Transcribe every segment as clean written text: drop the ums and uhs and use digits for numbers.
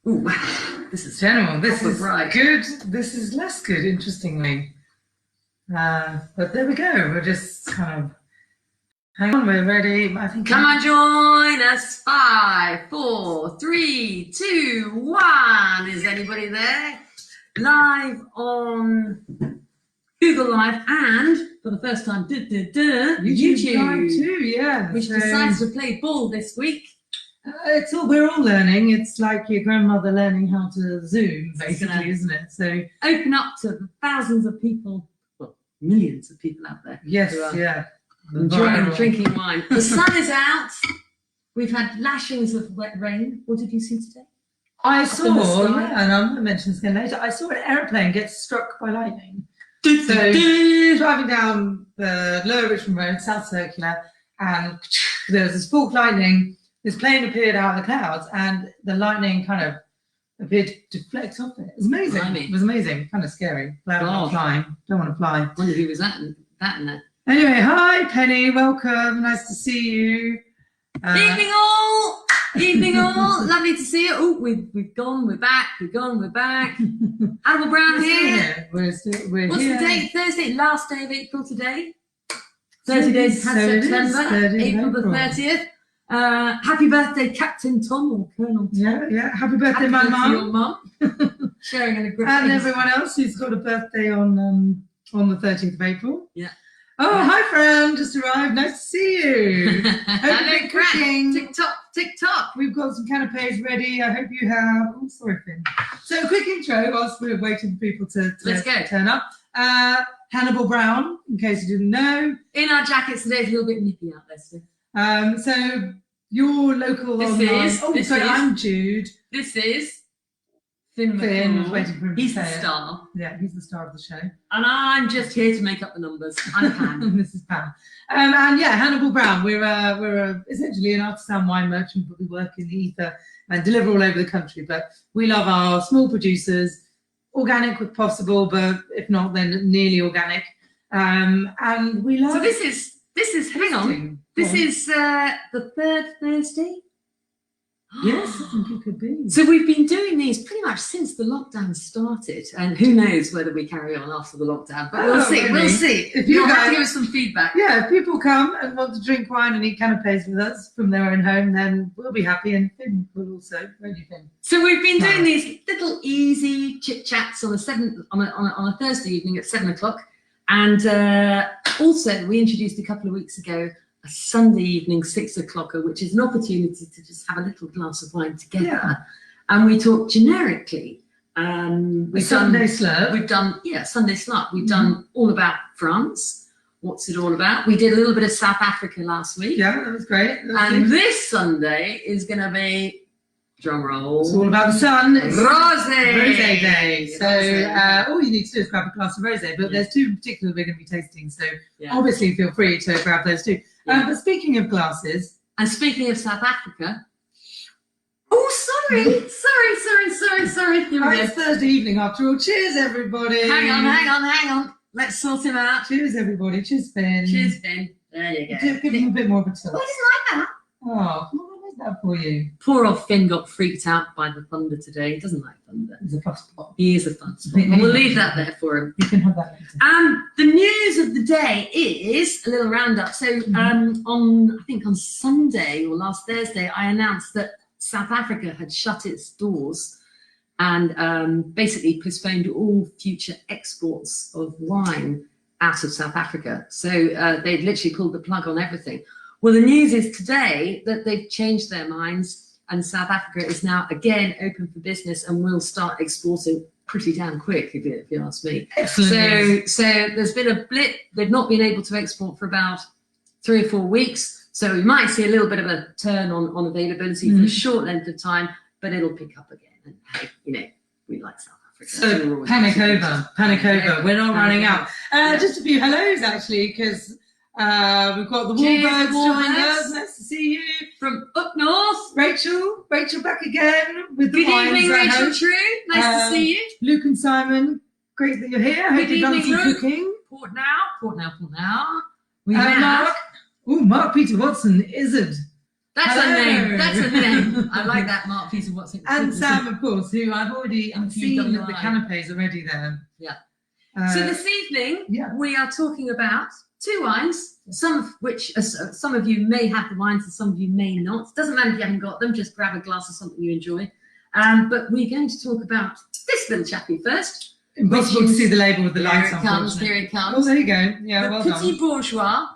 Ooh, this is General, this proper is bright. good. This is less good, interestingly. But there we go. We're just kind of hang on. We're ready. I think. Come on, join us. 5, 4, 3, 2, 1. Is anybody there? Live on Google Live and for the first time, YouTube Live too. Yeah. Which decides to play ball this week. We're all learning. It's like your grandmother learning how to Zoom, basically, isn't it? So open up to thousands of people, well, millions of people out there. Yes, yeah. Enjoying drinking wine. The sun is out. We've had lashings of wet rain. What did you see today? I saw, and I'm going to mention this again later, I saw an aeroplane get struck by lightning. So driving down the Lower Richmond Road, South Circular, and there was this forked lightning. This plane appeared out of the clouds, and the lightning kind of appeared to deflect off it. It was amazing. It was amazing. Kind of scary. Glad I'm not flying. Don't want to fly. I wonder who was that in there. Anyway, hi Penny, welcome. Nice to see you. Evening all. Evening all. Lovely to see you. Oh, we've gone. We're back. We've gone. We're back. Hannibal Brown here. We're What's here. the date? Thursday, last day of April today. 30 days past September. April the 30th. Happy birthday, Captain Tom or Colonel Tom. Yeah. Happy birthday, my mum. Your mum. Sharing an agreement. And everyone else who's got a birthday on the 30th of April. Yeah. Oh, hi, friend. Just arrived. Nice to see you. Hello, cooking. TikTok. We've got some canapes ready. I hope you have. Oh, sorry, Finn. So, a quick intro whilst we're waiting for people to turn up. Hannibal Brown, in case you didn't know. In our jackets today, it's a little bit nippy out there still. So, your local I'm Jude. This is Finn waiting for him. He's the star. Yeah, he's the star of the show. And I'm just here to make up the numbers. I'm Pam. This is Pam. And yeah, Hannibal Brown. We're essentially an artisan wine merchant, but we work in the ether and deliver all over the country. But we love our small producers, organic if possible, but if not, then nearly organic. And we love. So this is. Hang on. This is the third Thursday. Yes, I think it could be. So we've been doing these pretty much since the lockdown started, and who knows whether we carry on after the lockdown, but we'll see. We'll see. If you guys give us some feedback. Yeah, if people come and want to drink wine and eat canapes with us from their own home, then we'll be happy, and Finn will also. Won't you, Finn? So we've been doing these little easy chit chats on a Thursday evening at 7 o'clock, and also we introduced a couple of weeks ago a Sunday evening 6 o'clocker, which is an opportunity to just have a little glass of wine together, and we talk generically. Sunday Slurp. We've done Sunday Slurp. We've done all about France. What's it all about? We did a little bit of South Africa last week. Yeah, that was great. This Sunday is going to be drum roll. It's all about the sun. Rosé Day. So all you need to do is grab a glass of rosé. But there's two in particular we're going to be tasting. So obviously feel free to grab those two. But speaking of glasses, and speaking of South Africa. Oh, sorry. It's Thursday evening after all. Cheers, everybody. Hang on. Let's sort him out. Cheers, everybody. Cheers, Finn. Cheers, Finn. There you go. Give him a bit more of a tilt. Why does it like that? Oh, come on. That for you. Poor old Finn got freaked out by the thunder today. He doesn't like thunder. He's a fuss pot. He is a fuss pot. We'll leave that there for him. You can have that later. The news of the day is a little roundup. So on Sunday or last Thursday, I announced that South Africa had shut its doors and basically postponed all future exports of wine out of South Africa. So they'd literally pulled the plug on everything. Well, the news is today that they've changed their minds and South Africa is now again open for business and will start exporting pretty damn quick, if you ask me. Excellent. So there's been a blip. They've not been able to export for about 3 or 4 weeks. So we might see a little bit of a turn on availability for a short length of time, but it'll pick up again. And hey, we like South Africa. So panic over. We're not running out. Just a few hellos actually, because we've got the Wahlbergs joining us. Nice to see you. From up north. Rachel back again with the Good evening, Rachel True. Nice to see you. Luke and Simon, great that you're here. I hope you've done some cooking. Port now. Mark Peter Watson, Izzard. That's a Hello. name. That's a name. I like that, Mark Peter Watson. And Sam, of course, who I've already seen the QWI. canapes already there. Yeah. Uh, So this evening, yeah. we are talking about 2 wines, some of which, some of you may have the wines and some of you may not. It doesn't matter if you haven't got them, just grab a glass of something you enjoy. But we're going to talk about this little chappie first. Impossible to see the label with the lights Here on. it comes, here it comes. Oh, there you go. Yeah, The well Petit done. Bourgeois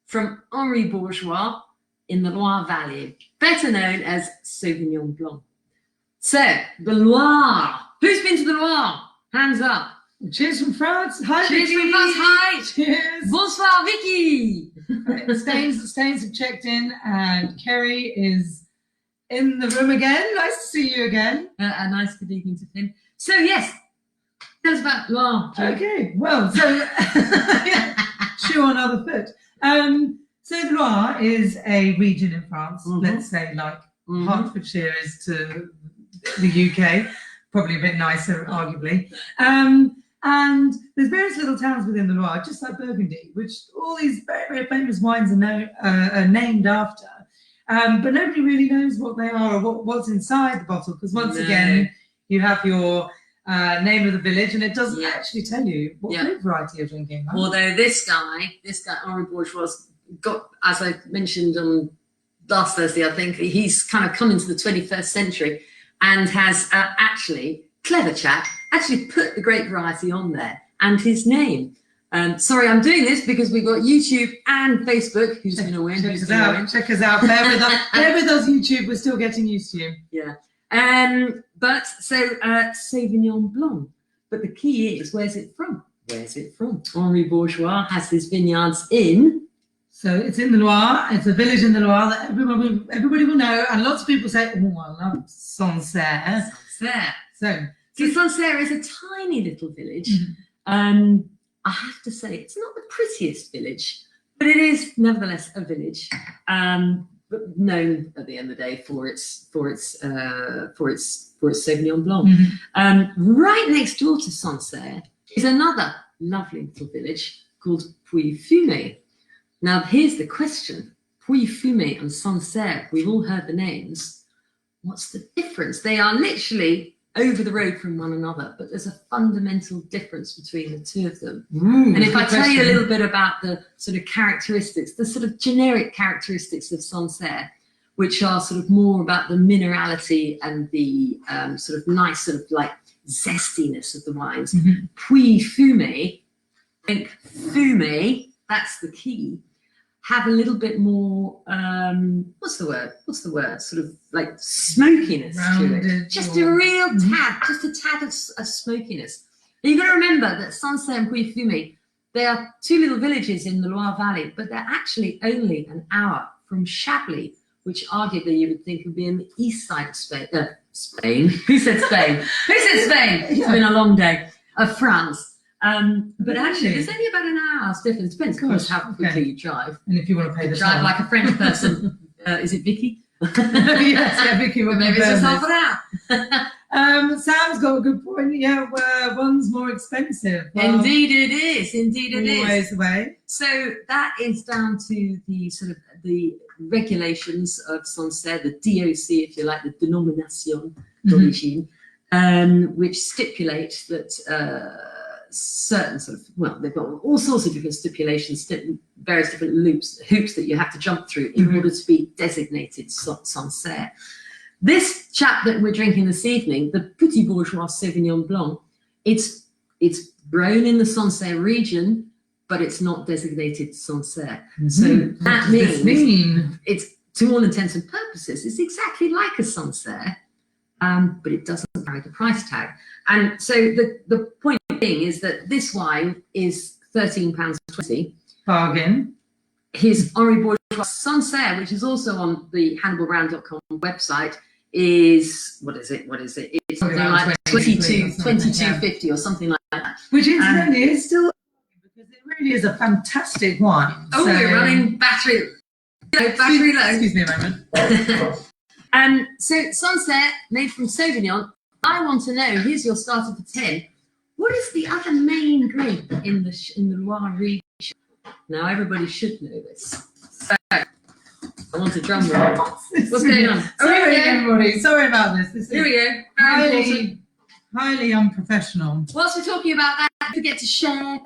from Henri Bourgeois in the Loire Valley, better known as Sauvignon Blanc. So, the Loire. Who's been to the Loire? Hands up. Cheers from France. Hi, Cheers Vicky. from France. Hi. Cheers. Bonsoir, Vicky. Stains have checked in, and Kerry is in the room again. Nice to see you again. A nice good evening to Finn. So, yes, tell us about Loire. Okay, well, so shoe on other foot. So the Loire is a region in France, let's say like Hertfordshire is to the UK, probably a bit nicer, arguably. And there's various little towns within the Loire, just like Burgundy, which all these very, very famous wines are named after. But nobody really knows what they are or what's inside the bottle, because once again, you have your name of the village, and it doesn't actually tell you what grape variety you're drinking. Right? Although this guy, Henri Bourgeois, got, as I mentioned on last Thursday, I think, he's kind of come into the 21st century and has actually, clever chap, actually put the grape variety on there and his name. Sorry, I'm doing this because we've got YouTube and Facebook. Who's going to win? Check us out. Bear with us, YouTube. We're still getting used to you. Yeah. But so Sauvignon Blanc. But the key is, where's it from? Where's it from? Henri Bourgeois has his vineyards in. So it's in the Loire. It's a village in the Loire that everybody will know. And lots of people say, oh, I love Sancerre. Sancerre. So Sancerre is a tiny little village. I have to say, it's not the prettiest village, but it is nevertheless a village. But known at the end of the day for its Sauvignon Blanc. Right next door to Sancerre is another lovely little village called Pouilly-Fumé. Now here's the question: Pouilly-Fumé and Sancerre, we've all heard the names. What's the difference? They are literally over the road from one another, but there's a fundamental difference between the two of them. And if I tell you a little bit about the sort of characteristics, the sort of generic characteristics of Sancerre, which are sort of more about the minerality and the sort of nice sort of like zestiness of the wines. Pouilly-Fumé, I think Fumé, that's the key, have a little bit more, what's the word? Sort of like smokiness to it. Just a real tad, just a tad of smokiness. And you've got to remember that Sancerre and Pouilly-Fumé, they are two little villages in the Loire Valley, but they're actually only an hour from Chablis, which arguably you would think would be on the east side of Spain. Who said Spain? Who said Spain? It's been a long day. Of France. But actually, it's only about an hour's difference. Depends, of course, how quickly you drive. And if you want to pay the drive toll. like a French person. Is it Vicky? Yes, yeah, Vicky. Maybe it's just half an hour. Sam's got a good point. Yeah, one's more expensive. Well, indeed, it is. Indeed, it is. Always the way. So that is down to the sort of the regulations of Sancerre, the DOC, if you like, the Denomination d'Origine, which stipulate that certain sort of, well, they've got all sorts of different stipulations, various different hoops that you have to jump through in order to be designated Sancerre. This chap that we're drinking this evening, the Petit Bourgeois Sauvignon Blanc, it's grown in the Sancerre region, but it's not designated Sancerre. So that means it's, to all intents and purposes, it's exactly like a Sancerre, but it doesn't carry the price tag. And so the point being is that this wine is £13.20. Bargain. His Henri Bourgeois Sancerre, which is also on the HannibalBrown.com website, is what is it? It's something like 22.50 or something like that. Which incidentally is still, because it really is a fantastic wine. Oh, so, we're running battery low. Excuse me a moment. So Sancerre, made from Sauvignon. I want to know. Here's your starter for 10. What is the other main grape in the Loire region? Now everybody should know this. So I want want a drum roll. What's going on? Oh, Sorry, here everybody. Sorry about this. This we is go. Very important. highly unprofessional. Whilst we're talking about that, don't forget to share.